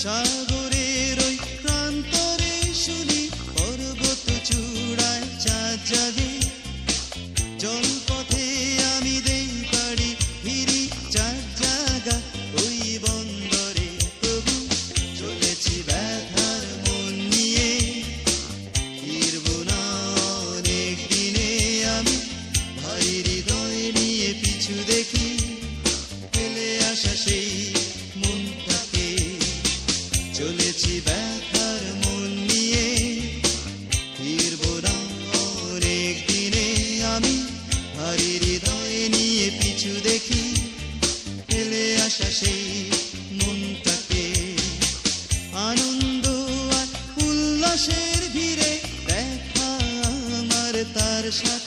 সাগরের ওই প্রান্তরে শুনি পর্বত চূড়ায় চাঁদ জাগে। জলপথে আমি দেই পাড়ি ফিরি চাঁদ জাগা ওই বন্দরে। তবু চলেছি ব্যথার মন নিয়ে, ফিরব না অনেক দিনে আমি। ভারী হৃদয় নিয়ে পিছু দেখি ফেলে আসা সেই মনটাকে। চলেছি ব্যথার মন নিয়ে, ফিরব না অনেক দিনে আমি। ভারী হৃদয় নিয়ে পিছু দেখি ফেলে আসা সেই মনটাকে। আনন্দ আর উল্লাসের ভিড়ে দেখা আমার তার সাথে।